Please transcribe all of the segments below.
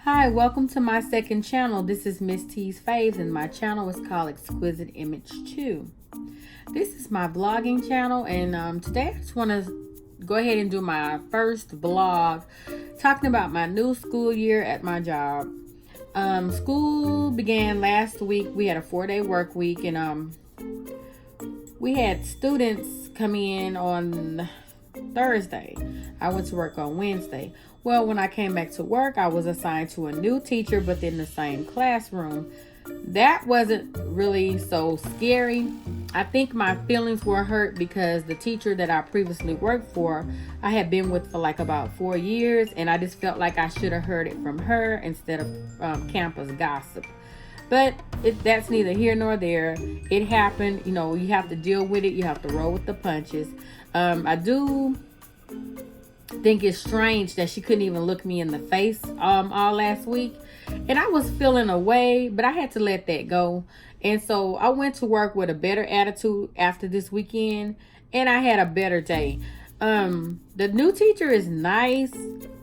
Hi, welcome to my second channel. This is Miss T's Faves and my channel is called Exquisite Image 2. This is my vlogging channel, and today I just want to go ahead and do my first vlog talking about my new school year at my job. School began last week. We had a 4-day work week, and we had students come in on Thursday. I went to work on Wednesday. Well, when I came back to work, I was assigned to a new teacher, but in the same classroom. That wasn't really so scary. I think my feelings were hurt because the teacher that I previously worked for, I had been with for like about 4 years, and I just felt like I should have heard it from her instead of campus gossip. But that's neither here nor there. It happened. You know, you have to deal with it. You have to roll with the punches. I do think it's strange that she couldn't even look me in the face all last week, and I was feeling away, but I had to let that go. And so I went to work with a better attitude after this weekend, and I had a better day. The new teacher is nice,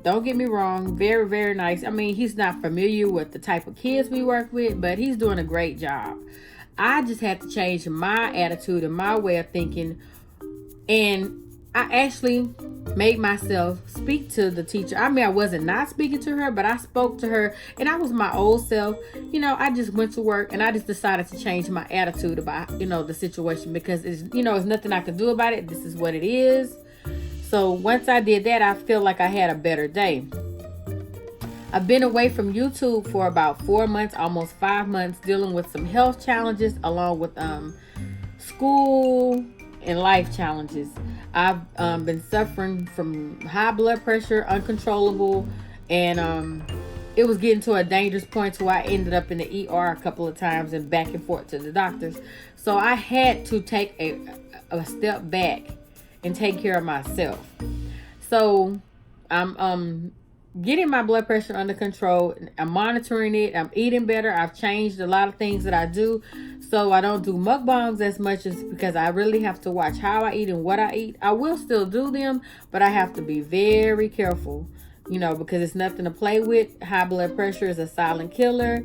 don't get me wrong, very, very nice. I mean, he's not familiar with the type of kids we work with, but he's doing a great job. I just had to change my attitude and my way of thinking, and I actually made myself speak to the teacher. I mean, I wasn't not speaking to her, but I spoke to her, and I was my old self. You know, I just went to work and I just decided to change my attitude about, the situation, because it's nothing I can do about it. This is what it is. So once I did that, I feel like I had a better day. I've been away from YouTube for about 4 months, almost 5 months, dealing with some health challenges along with school and life challenges. I've been suffering from high blood pressure, uncontrollable, and it was getting to a dangerous point to where I ended up in the ER a couple of times and back and forth to the doctors. So I had to take a step back and take care of myself. So I'm getting my blood pressure under control. I'm monitoring it. I'm eating better. I've changed a lot of things that I do. So I don't do mukbangs as much, as because I really have to watch how I eat and what I eat. I will still do them, but I have to be very careful, because it's nothing to play with. High blood pressure is a silent killer.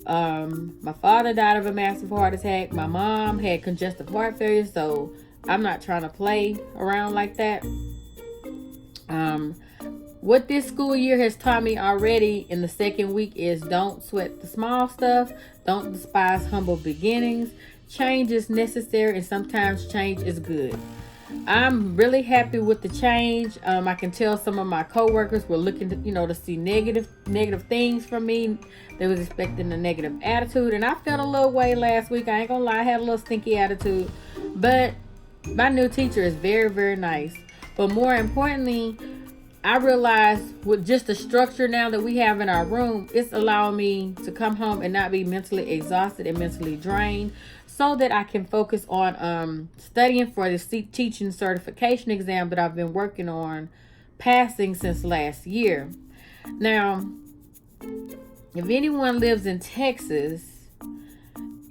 My father died of a massive heart attack. My mom had congestive heart failure, so I'm not trying to play around like that. What this school year has taught me already in the second week is don't sweat the small stuff. Don't despise humble beginnings. Change is necessary, and sometimes change is good. I'm really happy with the change. I can tell some of my coworkers were looking to, to see negative things from me. They was expecting a negative attitude, and I felt a little way last week. I ain't gonna lie, I had a little stinky attitude. But my new teacher is very, very nice. But more importantly, I realized with just the structure now that we have in our room, it's allowing me to come home and not be mentally exhausted and mentally drained, so that I can focus on studying for the teaching certification exam that I've been working on passing since last year. Now, if anyone lives in Texas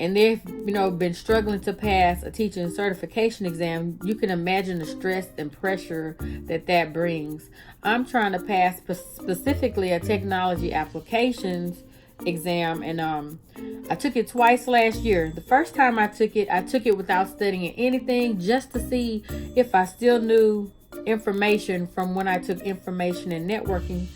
and they've been struggling to pass a teaching certification exam, you can imagine the stress and pressure that brings. I'm trying to pass specifically a technology applications exam, and I took it twice last year. The first time I took it without studying anything, just to see if I still knew information from when I took information and networking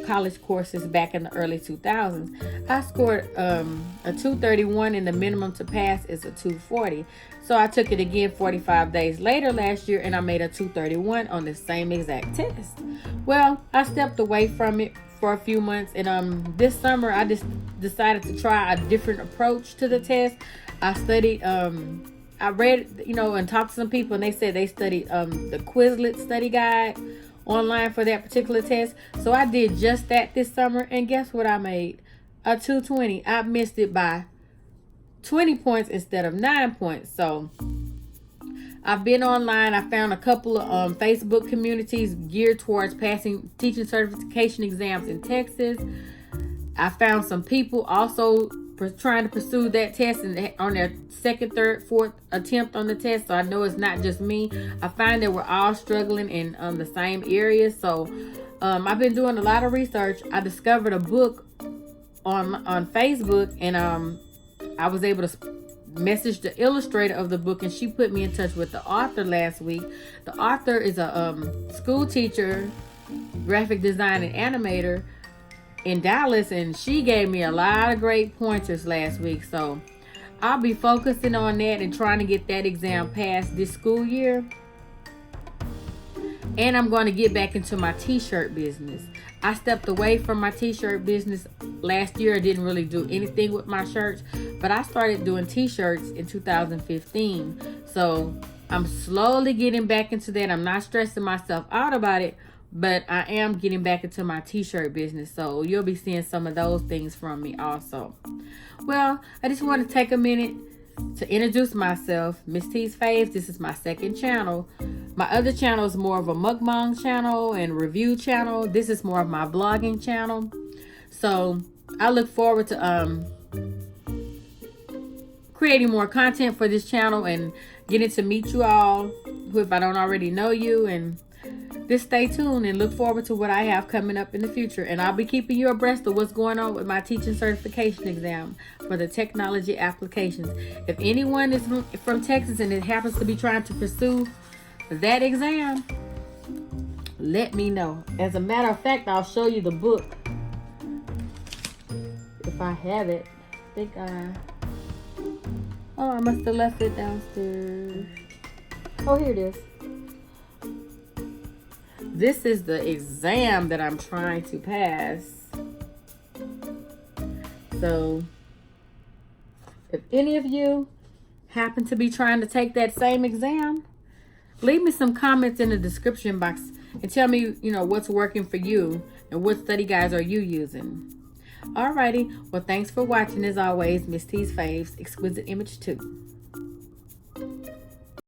college courses back in the early 2000s. I scored a 231, and the minimum to pass is a 240. So I took it again 45 days later last year, and I made a 231 on the same exact test. Well, I stepped away from it for a few months, and this summer I just decided to try a different approach to the test. I studied I read, and talked to some people, and they said they studied the Quizlet study guide online for that particular test. So I did just that this summer, and guess what I made? A 220. I missed it by 20 points instead of 9 points. So I've been online. I found a couple of Facebook communities geared towards passing teaching certification exams in Texas. I found some people also trying to pursue that test and on their second, third, fourth attempt on the test. So I know it's not just me. I find that we're all struggling in the same areas. So I've been doing a lot of research. I discovered a book on Facebook, and I was able to message the illustrator of the book, and she put me in touch with the author last week. The author is a school teacher, graphic design and animator in Dallas, and she gave me a lot of great pointers last week. So I'll be focusing on that and trying to get that exam passed this school year. And I'm going to get back into my t-shirt business. I stepped away from my t-shirt business last year. I didn't really do anything with my shirts, but I started doing t-shirts in 2015. So I'm slowly getting back into that. I'm not stressing myself out about it, but I am getting back into my t-shirt business. So you'll be seeing some of those things from me also. Well, I just want to take a minute to introduce myself. Miss T's Faves. This is my second channel. My other channel is more of a mukbang channel and review channel. This is more of my blogging channel. So I look forward to creating more content for this channel and getting to meet you all who, if I don't already know you, and just stay tuned and look forward to what I have coming up in the future. And I'll be keeping you abreast of what's going on with my teaching certification exam for the technology applications. If anyone is from Texas and it happens to be trying to pursue that exam, let me know. As a matter of fact, I'll show you the book if I have it. I must have left it downstairs. Oh, here it is. This is the exam that I'm trying to pass. So if any of you happen to be trying to take that same exam, leave me some comments in the description box and tell me, what's working for you and what study guides are you using. Alrighty. Well, thanks for watching. As always, Miss T's Faves, Exquisite Image 2.